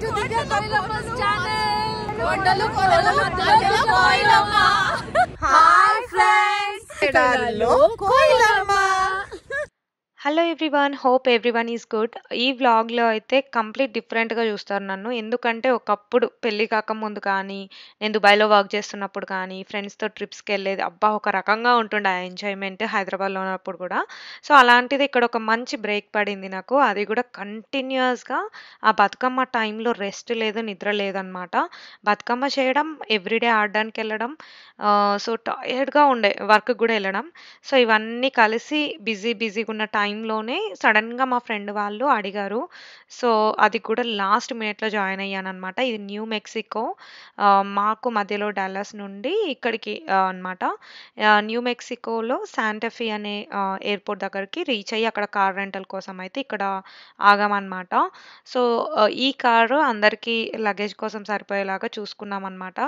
to Divya Koilama's channel. Kondalu Kondalu Maddhalo Koilama. Hi friends. Kondalu Koilama. Hello everyone, hope everyone is good. ఈ వ్లాగ్లో అయితే complete డిఫరెంట్గా చూస్తారు నన్ను. ఎందుకంటే ఒకప్పుడు పెళ్ళి కాకముందు కానీ, నేను దుబాయ్లో వర్క్ చేస్తున్నప్పుడు కానీ, ఫ్రెండ్స్తో ట్రిప్స్కి వెళ్ళేది అబ్బా ఒక రకంగా ఉంటుండే ఆ ఎంజాయ్మెంట్ హైదరాబాద్లో ఉన్నప్పుడు కూడా. సో అలాంటిది ఇక్కడ ఒక మంచి బ్రేక్ పడింది నాకు. అది కూడా కంటిన్యూస్గా ఆ బతుకమ్మ టైంలో రెస్ట్ లేదు, నిద్ర లేదనమాట. బతుకమ్మ చేయడం, ఎవ్రీడే ఆడడానికి వెళ్ళడం, సో టైర్డ్గా ఉండే, వర్క్ కూడా వెళ్ళడం. సో ఇవన్నీ కలిసి బిజీగా ఉన్న టైంలోనే సడన్గా మా ఫ్రెండ్ వాళ్ళు అడిగారు. సో అది కూడా లాస్ట్ మినిట్లో జాయిన్ అయ్యానమాట. ఇది న్యూ మెక్సికో, మాకు మధ్యలో డాలస్ నుండి ఇక్కడికి అనమాట. న్యూ మెక్సికోలో శాంటాఫీ అనే ఎయిర్పోర్ట్ దగ్గరికి రీచ్ అయ్యి అక్కడ కార్ రెంటల్ కోసం అయితే ఇక్కడ ఆగామన్నమాట. సో ఈ కారు అందరికీ లగేజ్ కోసం సరిపోయేలాగా చూసుకున్నాం అనమాట.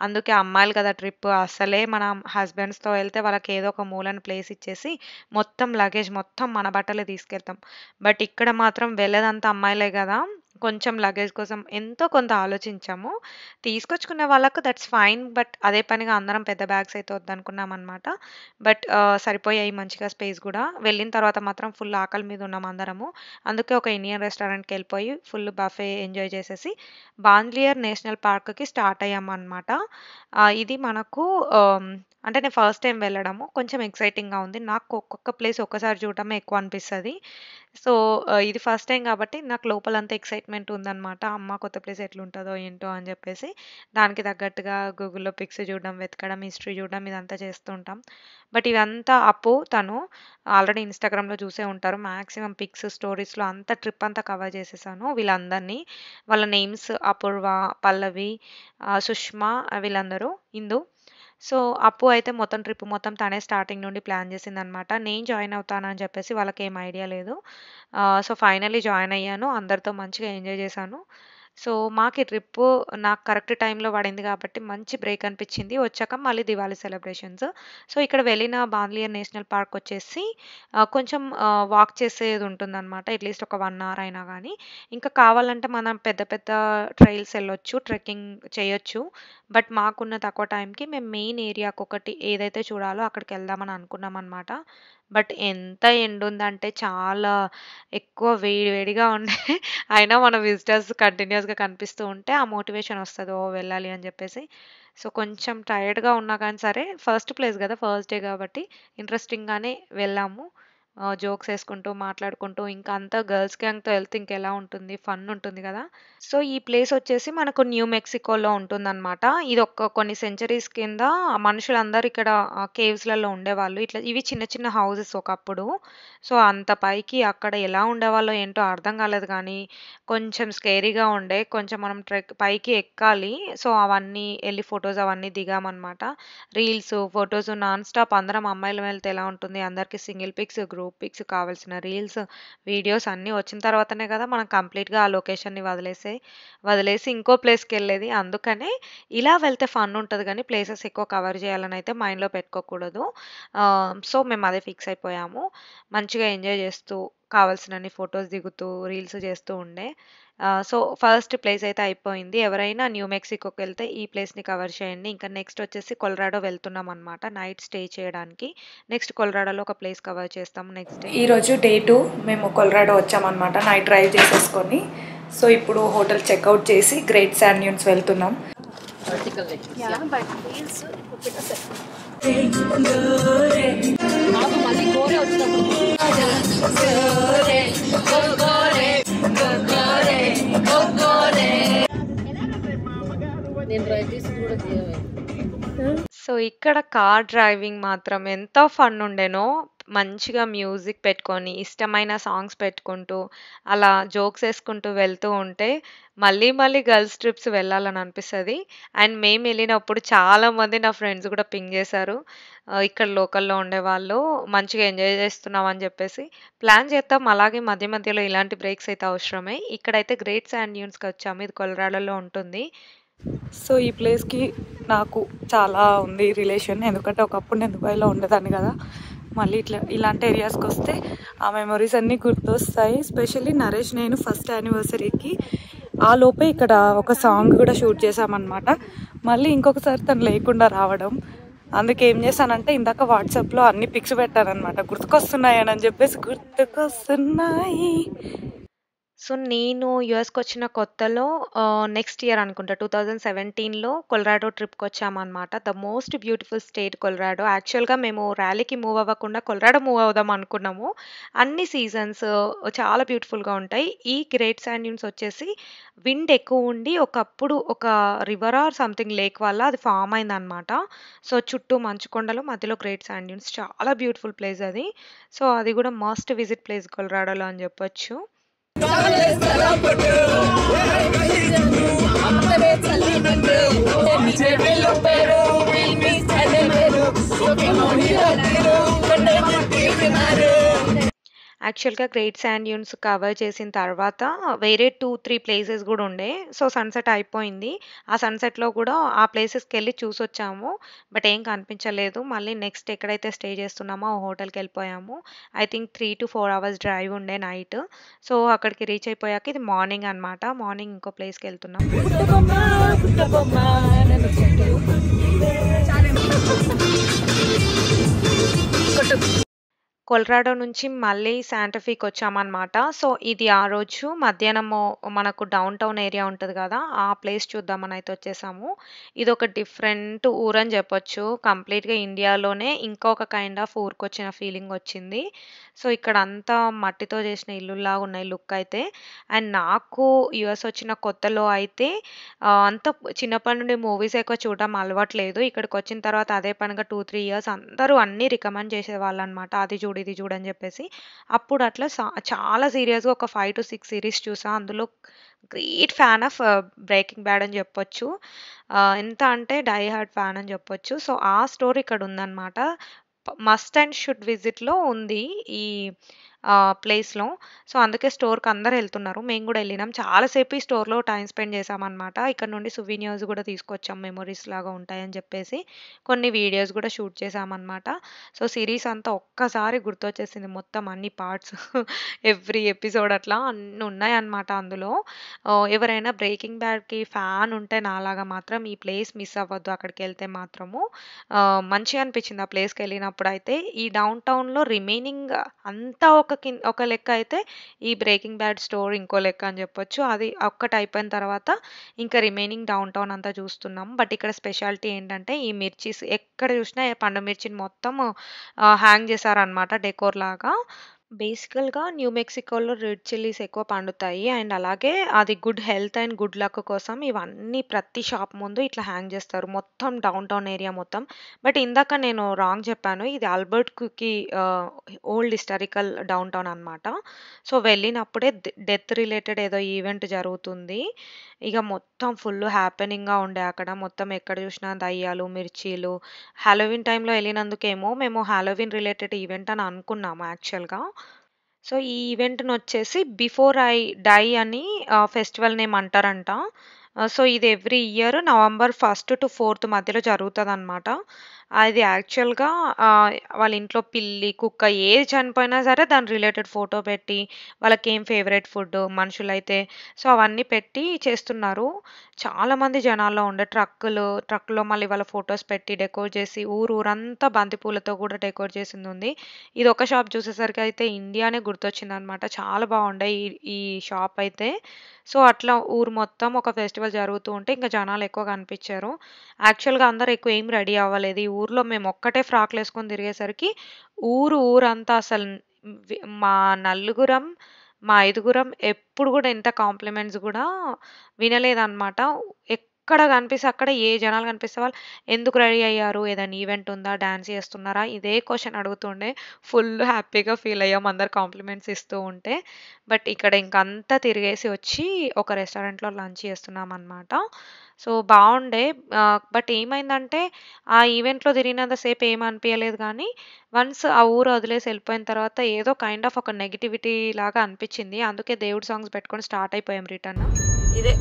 అందుకే అమ్మాయిలు కదా ట్రిప్, అసలే మన హస్బెండ్స్తో వెళ్తే వాళ్ళకి ఏదో ఒక మూలని ప్లేస్ ఇచ్చేసి మొత్తం లగేజ్ మొత్తం మన బట్టలే తీసుకెళ్తాం. బట్ ఇక్కడ మాత్రం వెళ్ళేదంతా అమ్మాయిలే కదా, కొంచెం లగేజ్ కోసం ఎంతో కొంత ఆలోచించాము. తీసుకొచ్చుకునే వాళ్ళకు దట్స్ ఫైన్, బట్ అదే పనిగా అందరం పెద్ద బ్యాగ్స్ అయితే వద్దనుకున్నాం అనమాట. బట్ సరిపోయాయి మంచిగా స్పేస్ కూడా. వెళ్ళిన తర్వాత మాత్రం ఫుల్ ఆకలి మీద ఉన్నాం అందరము. అందుకే ఒక ఇండియన్ రెస్టారెంట్కి వెళ్ళిపోయి ఫుల్ బఫే ఎంజాయ్ చేసేసి బాంద్లియర్ నేషనల్ పార్క్కి స్టార్ట్ అయ్యామన్నమాట. ఇది మనకు అంటే నేను ఫస్ట్ టైం వెళ్ళడము, కొంచెం ఎక్సైటింగ్గా ఉంది. నాకు ఒక్కొక్క ప్లేస్ ఒక్కసారి చూడటమే ఎక్కువ అనిపిస్తుంది. సో ఇది ఫస్ట్ టైం కాబట్టి నాకు లోపలంతా ఎక్సైట్మెంట్ ఉందన్నమాట. అమ్మ కొత్త ప్లేస్ ఎట్లుంటుందో ఏంటో అని చెప్పేసి దానికి తగ్గట్టుగా గూగుల్లో పిక్స్ చూడడం, వెతకడం, హిస్టరీ చూడడం ఇదంతా చేస్తూ ఉంటాం. బట్ ఇదంతా అప్పు తను ఆల్రెడీ ఇన్స్టాగ్రామ్లో చూసే ఉంటారు. మ్యాక్సిమం పిక్స్ స్టోరీస్లో అంతా ట్రిప్ అంతా కవర్ చేసేసాను వీళ్ళందరినీ. వాళ్ళ నేమ్స్ అపూర్వ, పల్లవి, సుష్మా, వీళ్ళందరూ ఇందు. సో అప్పు అయితే మొత్తం ట్రిప్ మొత్తం తనే స్టార్టింగ్ నుండి ప్లాన్ చేసిందనమాట. నేను జాయిన్ అవుతానని చెప్పేసి వాళ్ళకి ఏం ఐడియా లేదు. సో ఫైనల్లీ జాయిన్ అయ్యాను, అందరితో మంచిగా ఎంజాయ్ చేశాను. సో మాకు ఈ ట్రిప్పు నాకు కరెక్ట్ టైంలో పడింది కాబట్టి మంచి బ్రేక్ అనిపించింది. వచ్చాక మళ్ళీ దివాళీ సెలబ్రేషన్స్. సో ఇక్కడ వెళ్ళిన బాంద్లియర్ నేషనల్ పార్క్ వచ్చేసి కొంచెం వాక్ చేసేది ఉంటుందన్నమాట, అట్లీస్ట్ ఒక 1 hour అయినా కానీ. ఇంకా కావాలంటే మనం పెద్ద పెద్ద ట్రైల్స్ వెళ్ళొచ్చు, ట్రెక్కింగ్ చేయొచ్చు. బట్ మాకున్న తక్కువ టైంకి మేము మెయిన్ ఏరియాకి ఒకటి ఏదైతే చూడాలో అక్కడికి వెళ్దామని అనుకున్నాం అనమాట. బట్ ఎంత ఎండ ఉందంటే చాలా ఎక్కువ వేడిగా ఉండే. అయినా మన విజిటర్స్ కంటిన్యూస్గా కనిపిస్తూ ఉంటే ఆ మోటివేషన్ వస్తుంది, ఓ వెళ్ళాలి అని చెప్పేసి. సో కొంచెం టైర్డ్గా ఉన్నా కానీ సరే, ఫస్ట్ ప్లేస్ కదా, ఫస్ట్ డే కాబట్టి ఇంట్రెస్టింగ్గానే వెళ్ళాము. జోక్స్ వేసుకుంటూ మాట్లాడుకుంటూ, ఇంకా అంతా గర్ల్స్ గ్యాంగ్తో వెళ్తే ఇంకెలా ఉంటుంది, ఫన్ ఉంటుంది కదా. సో ఈ ప్లేస్ వచ్చేసి మనకు న్యూ మెక్సికోలో ఉంటుందన్నమాట. ఇది కొన్ని సెంచరీస్ కింద మనుషులందరూ ఇక్కడ కేవ్స్లలో ఉండేవాళ్ళు. ఇట్లా ఇవి చిన్న చిన్న హౌసెస్ ఒకప్పుడు. సో అంత పైకి అక్కడ ఎలా ఉండేవాళ్ళో ఏంటో అర్థం కాలేదు, కానీ కొంచెం స్కేరీగా ఉండే. కొంచెం మనం పైకి ఎక్కాలి. సో అవన్నీ వెళ్ళి ఫొటోస్ అవన్నీ దిగామన్నమాట. Reels, photos non stop. అందరం అమ్మాయిలు వెళ్తే ఎలా ఉంటుంది, అందరికీ సింగిల్ పిక్స్, గ్రూప్ పిక్స్, కావాల్సిన రీల్స్, వీడియోస్ అన్నీ వచ్చిన తర్వాతనే కదా మనం కంప్లీట్గా ఆ లొకేషన్ని వదిలేసి ఇంకో ప్లేస్కి వెళ్ళేది. అందుకనే ఇలా వెళ్తే ఫన్ ఉంటుంది, కానీ ప్లేసెస్ ఎక్కువ కవర్ చేయాలని అయితే మైండ్లో పెట్టుకోకూడదు. సో మేము అదే ఫిక్స్ అయిపోయాము. మంచిగా ఎంజాయ్ చేస్తూ కావాల్సినన్ని ఫొటోస్ దిగుతూ రీల్స్ చేస్తూ ఉండే. సో ఫస్ట్ ప్లేస్ అయితే అయిపోయింది. ఎవరైనా న్యూ మెక్సికోకి వెళ్తే ఈ ప్లేస్ని కవర్ చేయండి. ఇంకా నెక్స్ట్ వచ్చేసి కొలరాడో వెళ్తున్నాం అనమాట, నైట్ స్టే చేయడానికి. నెక్స్ట్ కొలరాడోలో ఒక ప్లేస్ కవర్ చేస్తాము నెక్స్ట్ డే. ఈరోజు డే 2 మేము కొలరాడో వచ్చామన్నమాట, నైట్ డ్రైవ్ చేసేసుకొని. సో ఇప్పుడు హోటల్ చెక్అవుట్ చేసి గ్రేట్ శాండ్ డ్యూన్స్ వెళ్తున్నాం. సో ఇక్కడ కార్ డ్రైవింగ్ మాత్రం ఎంత ఫన్ ఉండేనో. మంచిగా మ్యూజిక్ పెట్టుకొని, ఇష్టమైన సాంగ్స్ పెట్టుకుంటూ, అలా జోక్స్ వేసుకుంటూ వెళ్తూ ఉంటే మళ్ళీ గర్ల్స్ ట్రిప్స్ వెళ్ళాలని అనిపిస్తుంది. అండ్ మేము వెళ్ళినప్పుడు చాలామంది నా ఫ్రెండ్స్ కూడా పింగ్ చేశారు, ఇక్కడ లోకల్లో ఉండేవాళ్ళు మంచిగా ఎంజాయ్ చేస్తున్నాం అని చెప్పేసి. ప్లాన్ చేద్దాం అలాగే మధ్య మధ్యలో ఇలాంటి బ్రేక్స్ అయితే అవసరమే. ఇక్కడైతే గ్రేట్ శాండ్ డ్యూన్స్కి వచ్చాము, ఇది కొలరాడోలో ఉంటుంది. సో ఈ ప్లేస్కి నాకు చాలా ఉంది రిలేషన్, ఎందుకంటే ఒకప్పుడు నేను దుబాయ్లో ఉండేదాన్ని కదా. మళ్ళీ ఇలాంటి ఏరియాస్కి వస్తే ఆ మెమొరీస్ అన్నీ గుర్తొస్తాయి. స్పెషల్లీ నరేష్ నేను ఫస్ట్ యానివర్సరీకి ఆ లోపే ఇక్కడ ఒక సాంగ్ కూడా షూట్ చేసామన్నమాట. మళ్ళీ ఇంకొకసారి తను లేకుండా రావడం, అందుకే ఏం చేశానంటే ఇందాక వాట్సాప్లో అన్ని పిక్స్ పెట్టానమాట, గుర్తుకొస్తున్నాయి అని చెప్పేసి. గుర్తుకొస్తున్నాయి. సో నేను యూఎస్కి వచ్చిన కొత్తలో నెక్స్ట్ ఇయర్ అనుకుంటా 2017లో కొలరాడో ట్రిప్కి వచ్చామన్నమాట. The most beautiful state Colorado. యాక్చువల్గా మేము ర్యాలీకి మూవ్ అవ్వకుండా కొలరాడో మూవ్ అవుదాం అనుకున్నాము. అన్ని సీజన్స్ చాలా బ్యూటిఫుల్గా ఉంటాయి. ఈ గ్రేట్ శాండ్ డ్యూన్స్ వచ్చేసి విండ్ ఎక్కువ ఉండి ఒకప్పుడు ఒక రివర్ ఆర్ సంథింగ్ లేక్ వల్ల అది ఫామ్ అయిందనమాట. సో చుట్టూ మంచు కొండలు, మధ్యలో గ్రేట్ శాండ్ డ్యూన్స్. చాలా బ్యూటిఫుల్ ప్లేస్ అది. సో అది కూడా మస్ట్ విజిట్ ప్లేస్ కొలరాడోలో అని చెప్పొచ్చు. యాక్చువల్‌గా గ్రేట్ శాండ్ డ్యూన్స్ కవర్ చేసిన తర్వాత వేరే 2, 3 ప్లేసెస్ గూడా ఉండే. సో సన్‌సెట్ అయిపోయింది. ఆ సన్‌సెట్‌లో గూడా ఆ ప్లేసెస్‌కెళ్ళి చూసొచ్చాము. బట్ ఏం కనిపించలేదు. మళ్ళీ నెక్స్ట్ ఎక్కడైతే స్టే చేస్తున్నామో ఆ హోటల్‌కెళ్ళిపోయాము. ఐ థింక్ 3-4 అవర్స్ డ్రైవ్ ఉండే నైట్. సో అక్కడికి రీచ్ అయిపోయాక ఇది మార్నింగ్ అనమాట. మార్నింగ్ ఇంకో ప్లేస్‌కెళ్తున్నాం. కొలరాడో నుంచి మళ్ళీ శాంటాఫీకి వచ్చామన్నమాట. సో ఇది ఆ రోజు మధ్యాహ్నము మనకు డౌన్ టౌన్ ఏరియా ఉంటది గదా! ఆ ప్లేస్ చూద్దామని అయితే వచ్చేసాము. ఇదొక డిఫరెంట్ ఊరని చెప్పొచ్చు. కంప్లీట్‌గా ఇండియాలోనే ఇంకొక కైండ్ ఆఫ్ ఊరికొచ్చిన ఫీలింగ్ వచ్చింది. సో ఇక్కడ అంతా మట్టితో చేసిన ఇల్లుల్లాగా ఉన్నాయి లుక్ అయితే. అండ్ నాకు యూఎస్ వచ్చిన కొత్తలో అయితే అంత చిన్నప్పటి నుండి మూవీస్ ఎక్కువ చూడడం అలవాటు లేదు. ఇక్కడికొచ్చిన తర్వాత అదే పనిగా 2-3 ఇయర్స్ అందరూ అన్నీ రికమెండ్ చేసేవాళ్ళనమాట. అది చూడు, ఇది చూడు అని చెప్పేసి. అప్పుడు అట్లా చాలా సీరియస్‌గా ఒక 5-6 సీరీస్ చూసా. అందులో great fan of 'breaking bad' అని చెప్పొచ్చు. ఎంత అంటే డై హార్డ్ ఫ్యాన్ అని చెప్పొచ్చు. సో ఆ స్టోరీ ఇక్కడ ఉందనమాట. మస్ట్ అండ్ షుడ్ విజిట్‌లో ఉంది ఈ ప్లేస్‌లో. సో అందుకే స్టోర్‌కి అందరూ ఎళ్తున్నారు. మేము గూడా ఎళ్ళినాం. చాలా సేపు ఈ స్టోర్‌లో టైమ్ స్పెండ్ చేశామనమాట. ఇక్కడ నుండి సువెనిర్స్ గూడా తీసుకొచ్చాం. మెమోరీస్ లాగా ఉంటాయని చెప్పేసి. కొన్ని వీడియోస్ గూడా షూట్ చేశామనమాట. సో సిరీస్ అంతా ఒక్కసారి గుర్తొచ్చేసింది. మొత్తం అన్ని పార్ట్స్ ఎవ్రీ ఎపిసోడ్ అట్లా అన్నీ ఉన్నాయన్నమాట అందులో. ఎవరైనా 'బ్రేకింగ్ బ్యాడ్‌కి' ఫ్యాన్ ఉంటే నాలాగా మాత్రం ఈ ప్లేస్ మిస్ అవ్వద్దు అక్కడికెళ్తే మాత్రము. మంచిగా అనిపించింది ఆ ప్లేస్‌కెళ్ళినప్పుడైతే. ఈ డౌన్ టౌన్‌లో రిమైనింగ్ అంతా ఒక లెక్క అయితే ఈ 'బ్రేకింగ్ బ్యాడ్' స్టోర్ ఇంకో లెక్క అని చెప్పొచ్చు. అది ఒక్కటి అయిపోయిన తర్వాత ఇంకా రిమైనింగ్ డౌన్ టౌన్ అంతా చూస్తున్నాం. బట్ ఇక్కడ స్పెషాలిటీ ఏంటంటే ఈ మిర్చీస్ ఎక్కడ చూసినా పండు మిర్చిని మొత్తం హ్యాంగ్ చేశారనమాట డెకోర్ లాగా. బేసికల్‌గా న్యూ మెక్సికోలో రెడ్ చిల్లీస్ ఎక్కువ పండుతాయి. అండ్ అలాగే అది good health and good luck కోసం ఇవన్నీ ప్రతి షాప్ ముందు ఇట్లా హ్యాంగ్ చేస్తారు. మొత్తం డౌన్ టౌన్ ఏరియా మొత్తం. బట్ ఇందాక నేను రాంగ్ చెప్పాను. ఇది ఆల్బర్ట్‌కి ఓల్డ్ హిస్టారికల్ డౌన్ టౌన్ అనమాట. సో వెళ్ళినప్పుడే డెత్ రిలేటెడ్ ఏదో ఈవెంట్ జరుగుతుంది. ఇక మొత్తం ఫుల్ హ్యాపెనింగ్‌గా ఉండే అక్కడ. మొత్తం ఎక్కడ చూసినా దయ్యాలు, మిర్చీలు. హాలోవీన్ టైంలో ఎళ్ళినందుకేమో మేము హాలోవీన్ రిలేటెడ్ ఈవెంట్ అని అనుకున్నాము యాక్చువల్‌గా. సో ఈ ఈవెంట్‌నొచ్చేసి 'బిఫోర్ ఐ డై' అని ఫెస్టివల్ నేమ్ అంటారంట. సో ఇది ఎవ్రీ ఇయర్ నవంబర్ 1-4 మధ్యలో జరుగుతదనమాట. అది యాక్చువల్‌గా వాళ్ళ ఇంట్లో పిల్లి, కుక్క ఏది చనిపోయినా సరే దాని రిలేటెడ్ ఫోటో పెట్టి, వాళ్ళకేం ఫేవరెట్ ఫుడ్ మనుషులైతే సో అవన్నీ పెట్టి చేస్తున్నారు. చాలామంది జనాల్లో ఉండే ట్రక్కులో మళ్ళీ వాళ్ళ ఫోటోస్ పెట్టి డెకోర్ చేసి ఊరంతా బంతిపూలతో కూడా డెకోర్ చేసిందుంది. ఇది ఒక షాప్ చూసేసరికి అయితే ఇండియానే గుర్తొచ్చిందనమాట. చాలా బాగుండే ఈ షాప్ అయితే. సో అట్లా ఊరు మొత్తం ఒక ఫెస్టివల్ జరుగుతూ ఉంటే ఇంకా జనాలు ఎక్కువ కనిపించారు. యాక్చువల్‌గా అందరూ ఎక్కువ ఏం రెడీ అవ్వలేదు. ఈ ఊర్లో మేము ఒక్కటే ఫ్రాక్‌లేసుకొని తిరిగేసరికి ఊరంతా అసలు మా నలుగురం, మా ఐదుగురం ఎప్పుడు గూడా ఎంత కాంప్లిమెంట్స్ గూడా వినలేదనమాట. ఎక్కడ కనిపిస్తే అక్కడ ఏ జనాలు కనిపిస్తే వాళ్ళు ఎందుకు రెడీ అయ్యారు? ఏదైనా ఈవెంట్ ఉందా? డాన్స్ చేస్తున్నారా? ఇదే క్వెషన్ అడుగుతుండే. ఫుల్ హ్యాపీగా ఫీల్ అయ్యాం అందరు కాంప్లిమెంట్స్ ఇస్తూ ఉంటే. బట్ ఇక్కడ ఇంకంతా తిరిగేసి వచ్చి ఒక రెస్టారెంట్‌లో లంచ్ చేస్తున్నామనమాట. సో బావుండే. బట్ ఏమైందంటే ఆ ఈవెంట్‌లో తిరిగినంత సేపు ఏమి అనిపియలేదు గానీ, వన్స్ ఆ ఊరు వదిలేసి ఎళ్ళిపోయిన తర్వాత ఏదో కైండ్ ఆఫ్ ఒక నెగటివిటీ లాగా అనిపిచ్చింది. అందుకే దేవుడి సాంగ్స్ పెట్టుకొని స్టార్ట్ అయిపోయాం రిటర్న్. ఇదే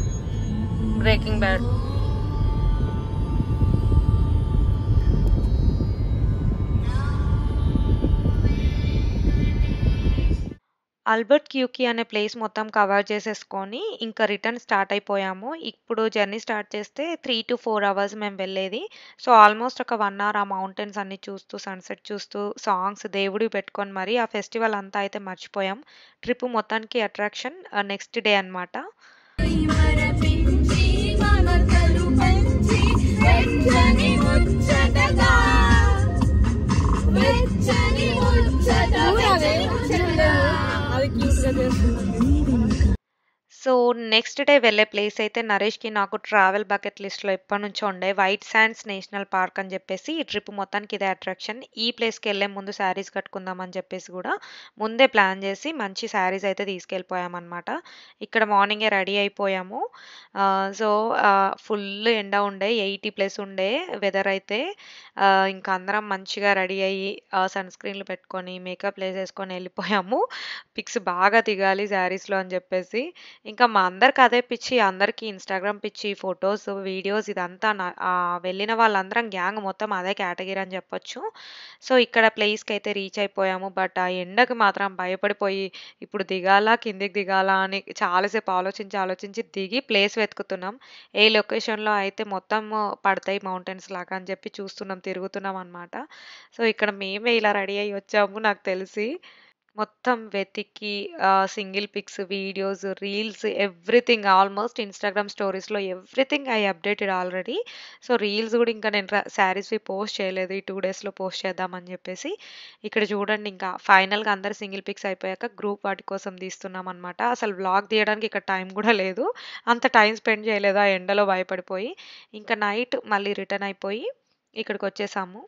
'బ్రేకింగ్ బ్యాడ్'. ఆల్బర్ట్ క్యూకి అనే ప్లేస్ మొత్తం కవర్ చేసేసుకొని ఇంకా రిటర్న్ స్టార్ట్ అయిపోయాము. ఇప్పుడు జర్నీ స్టార్ట్ చేస్తే 3-4 అవర్స్ మేము వెళ్ళేది. సో, ఆల్మోస్ట్ ఒక 1 అవర్ ఆ మౌంటైన్స్ అన్నీ చూస్తూ, సన్‌సెట్ చూస్తూ, సాంగ్స్ దేవుడివి పెట్టుకొని మరి ఆ ఫెస్టివల్ అంతా అయితే మర్చిపోయాం. ట్రిప్ మొత్తానికి అట్రాక్షన్ నెక్స్ట్ డే అనమాట. సో, నెక్స్ట్ డే వెళ్ళే ప్లేస్ అయితే నరేష్‌కి నాకు ట్రావెల్ బకెట్ లిస్ట్‌లో ఎప్పటినుంచో ఉండే వైట్ సాండ్స్ నేషనల్ పార్క్ అని చెప్పేసి ఈ ట్రిప్ మొత్తానికి ఇదే అట్రాక్షన్. ఈ ప్లేస్‌కెళ్ళే ముందు శారీస్ కట్టుకుందాం అని చెప్పేసి కూడా ముందే ప్లాన్ చేసి మంచి శారీస్ అయితే తీసుకెళ్ళిపోయామన్నమాట. ఇక్కడ మార్నింగే రెడీ అయిపోయాము. ఫుల్ ఎండ ఉండే 80+ ఉండే వెదర్ అయితే. ఇంకా అందరం మంచిగా రెడీ అయ్యి సన్ స్క్రీన్‌లు పెట్టుకొని మేకప్ వేసేసుకొని వెళ్ళిపోయాము. పిక్స్ బాగా దిగాలి శారీస్‌లో అని చెప్పేసి. ఇంకా మా అందరికి అదే పిచ్చి. అందరికీ ఇన్‌స్టాగ్రామ్ పిచ్చి. ఫోటోస్, వీడియోస్ ఇదంతా వెళ్ళిన వాళ్ళందరం గ్యాంగ్ మొత్తం అదే కేటగిరీ అని చెప్పొచ్చు. సో, ఇక్కడ ప్లేస్‌కైతే రీచ్ అయిపోయాము. బట్ ఆ ఎండకి మాత్రం భయపడిపోయి ఇప్పుడు దిగాలా? కిందకి దిగాలా? అని చాలా సేపు ఆలోచించి దిగి ప్లేస్ వెతుకుతున్నాం. ఏ లొకేషన్‌లో అయితే మొత్తం పడతాయి మౌంటైన్స్ లాగా అని చెప్పి చూస్తున్నాం, తిరుగుతున్నాం అనమాట. సో, ఇక్కడ మేమే ఇలా రెడీ అయ్యి వచ్చాము నాకు తెలిసి. మొత్తం వెతికి single pics, videos, reels everything almost Instagram స్టోరీస్‌లో everything I updated already. So, reels కూడా ఇంకా నేను శారీస్‌వి పోస్ట్ చేయలేదు. ఈ 2 డేస్‌లో పోస్ట్ చేద్దామని చెప్పేసి. ఇక్కడ చూడండి ఇంకా ఫైనల్‌గా అందరు సింగిల్ పిక్స్ అయిపోయాక గ్రూప్ వాటి కోసం తీస్తున్నామనమాట. అసలు వ్లాగ్ తీయడానికి ఇక్కడ టైం కూడా లేదు. అంత టైం స్పెండ్ చేయలేదు ఆ ఎండలో భయపడిపోయి. ఇంకా నైట్ మళ్ళీ రిటర్న్ అయిపోయి ఇక్కడికొచ్చేసాము.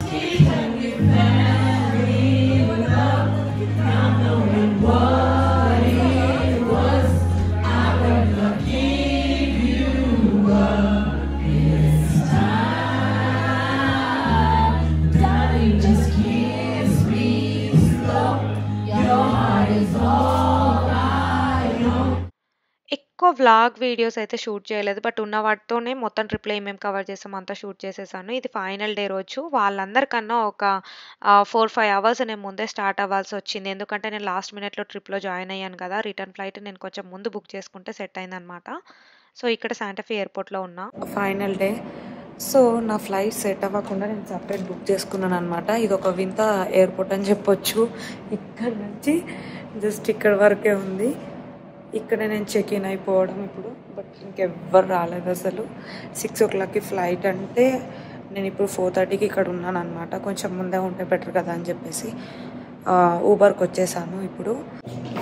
ఎక్కువ వ్లాగ్ వీడియోస్ అయితే షూట్ చేయలేదు. బట్ ఉన్న వాటితోనే మొత్తం ట్రిప్‌లో ఏమేమి కవర్ చేసామో అంతా షూట్ చేసేసాను. ఇది ఫైనల్ డే రోజు. వాళ్ళందరికన్నా ఒక 4-5 అవర్స్ నేను ముందే స్టార్ట్ అవ్వాల్సొచ్చింది. ఎందుకంటే నేను లాస్ట్ మినిట్‌లో ట్రిప్‌లో జాయిన్ అయ్యాను కదా! రిటర్న్ ఫ్లైట్ నేను కొంచెం ముందు బుక్ చేసుకుంటే సెట్ అయిందనమాట. సో, ఇక్కడ శాంటాఫే ఎయిర్‌పోర్ట్‌లో ఉన్నా. Final day. సో, నా ఫ్లైట్ సెట్ అవ్వకుండా నేను సెపరేట్ బుక్ చేసుకున్నాననమాట. ఇదొక వింత ఎయిర్‌పోర్ట్ అని చెప్పొచ్చు. ఇక్కడ నుంచి జస్ట్ ఇక్కడ వరకే ఉంది. ఇక్కడ నేను చెక్ ఇన్ అయిపోవడం ఇప్పుడు. బట్ ఇంకెవ్వరు రాలేదు అసలు. 6 o'clockకి ఫ్లైట్ అంటే నేను ఇప్పుడు 4:30కి ఇక్కడ ఉన్నాను అనమాట. కొంచెం ముందే ఉంటే బెటర్ కదా అని చెప్పేసి ఊబర్కి వచ్చేసాను ఇప్పుడు.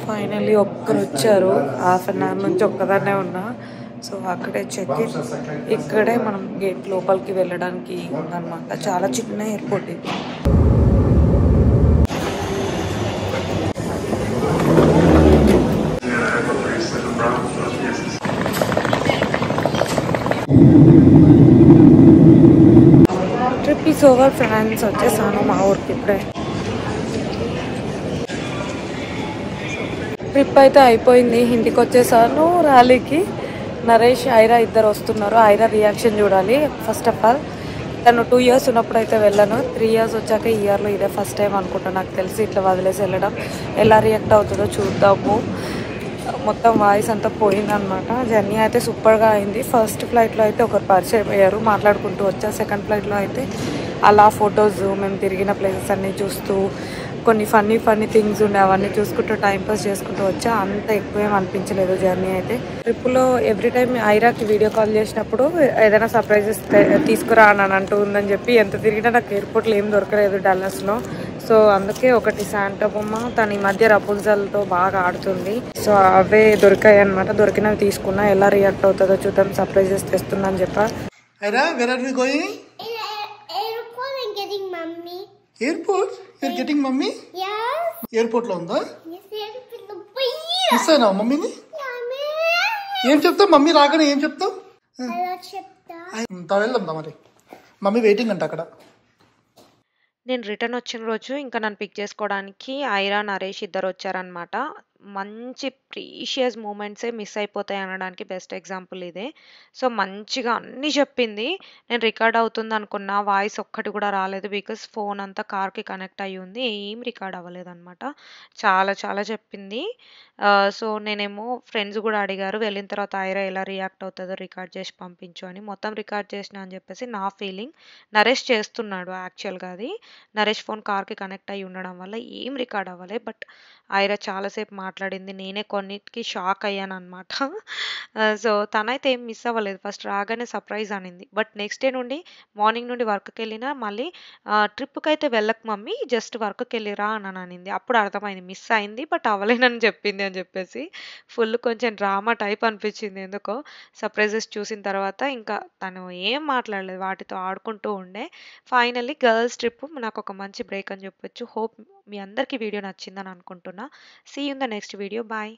ఫైనల్లీ ఒక్కరు వచ్చారు. హాఫ్ అన్ అవర్ నుంచి ఒక్కదాన్నే ఉన్నా. సో, అక్కడే చెక్ ఇన్. ఇక్కడే మనం గేట్ లోపలికి వెళ్ళడానికి ఉందన్నమాట. చాలా చిన్న ఎయిర్పోర్ట్ ఇది. Trip is over friends. వచ్చేసాను మా ఊరికి ఇప్పుడే. ట్రిప్ అయితే అయిపోయింది. ఇంటికి వచ్చేసాను ర్యాలీకి. నరేష్, ఐరా ఇద్దరు వస్తున్నారు. ఐరా రియాక్షన్ చూడాలి. ఫస్ట్ ఆఫ్ ఆల్ తను 2 years ఉన్నప్పుడు అయితే వెళ్ళాను. 3 years వచ్చాక ఈ ఇయర్లో ఇదే ఫస్ట్ టైం అనుకుంటా నాకు తెలిసి ఇట్లా వదిలేసి వెళ్ళడం. ఎలా రియాక్ట్ అవుతుందో చూద్దాము. మొత్తం వాయిస్ అంతా పోయిందనమాట. జర్నీ అయితే సూపర్గా అయింది. ఫస్ట్ ఫ్లైట్లో అయితే ఒకరు పరిచయం అయ్యారు, మాట్లాడుకుంటూ వచ్చా. సెకండ్ ఫ్లైట్లో అయితే అలా ఫొటోస్, మేము తిరిగిన ప్లేసెస్ అన్నీ చూస్తూ కొన్ని ఫన్నీ థింగ్స్ ఉండే అవన్నీ చూసుకుంటూ టైంపాస్ చేసుకుంటూ వచ్చా. అంత ఎక్కువ ఏం అనిపించలేదు జర్నీ అయితే. ట్రిప్లో ఎవ్రీ టైం ఐరాకి వీడియో కాల్ చేసినప్పుడు ఏదైనా సర్ప్రైజెస్ తీసుకురా అని అంటూ ఉందని చెప్పి ఎంత తిరిగినా నాకు ఎయిర్పోర్ట్లో ఏం దొరకలేదు డల్లాస్లో. సో, అందుకే ఒకటి శాంటా బొమ్మ, తను ఈ మధ్య రపుల్జల్తో బాగా ఆడుతుంది. సో, అవే దొరికాయి అనమాట. దొరికినవి తీసుకున్నా. ఎలా రియాక్ట్ అవుతుందో చూద్దాం. సర్ప్రైజెస్ తెస్తున్నా అని చెప్పా. Airport? You're getting mommy? Yes. Airport లో ఉందా? Yes, airport. మిస్ అయినా మమ్మీని? ఏం చెప్తావు? మమ్మీ రాగానే ఏం చెప్తావు? అలా చెప్తా. వెళ్దాం మరి. మమ్మీ వెయిటింగ్ అంట అక్కడ. నేను రిటర్న్ వచ్చిన రోజు ఇంకా నన్ను పిక్ చేసుకోవడానికి ఐరా, నరేష్ ఇద్దరు వచ్చారనమాట. మంచి ప్రీషియస్ మూమెంట్సే మిస్ అయిపోతాయి అనడానికి బెస్ట్ ఎగ్జాంపుల్ ఇదే. సో, మంచిగా అన్నీ చెప్పింది. నేను రికార్డ్ అవుతుంది అనుకున్నా. వాయిస్ ఒక్కటి కూడా రాలేదు. బికాజ్ ఫోన్ అంతా కార్‌కి కనెక్ట్ అయ్యి ఉంది. ఏం రికార్డ్ అవ్వలేదనమాట. చాలా చాలా చెప్పింది. సో, నేనేమో ఫ్రెండ్స్ కూడా అడిగారు. వెళ్ళిన తర్వాత ఐరా ఎలా రియాక్ట్ అవుతదో రికార్డ్ చేసి పంపించు అని. మొత్తం రికార్డ్ చేసినా అని చెప్పేసి నా ఫీలింగ్. నరేష్ చేస్తున్నాడు యాక్చువల్‌గా అది. నరేష్ ఫోన్ కార్‌కి కనెక్ట్ అయ్యి ఉండడం వల్ల ఏం రికార్డ్ అవ్వలే. బట్ ఐరా చాలా సేపు మాట్లాడింది. నేనే కొన్నిటికి షాక్ అయ్యాననమాట. సో, తనైతే ఏం మిస్ అవ్వలేదు. ఫస్ట్ రాగానే సర్ప్రైజ్ అనింది. బట్ నెక్స్ట్ డే నుండి మార్నింగ్ నుండి వర్క్‌కెళ్ళినా మళ్ళీ ట్రిప్‌కైతే వెళ్ళకు మమ్మీ జస్ట్ వర్క్‌కెళ్ళి రా అని అనింది. అప్పుడు అర్థమైంది మిస్ అయింది. బట్ అవ్వలేనని చెప్పింది అని చెప్పేసి. ఫుల్ కొంచెం డ్రామా టైప్ అనిపించింది ఎందుకో. సర్ప్రైజెస్ చూసిన తర్వాత ఇంకా తను ఏం మాట్లాడలేదు. వాటితో ఆడుకుంటూ ఉండే. ఫైనల్లీ గర్ల్స్ ట్రిప్ నాకొక మంచి బ్రేక్ అని చెప్పొచ్చు. హోప్ మీ అందరికీ వీడియో నచ్చిందని అనుకుంటున్నా. See you in the next video. Bye.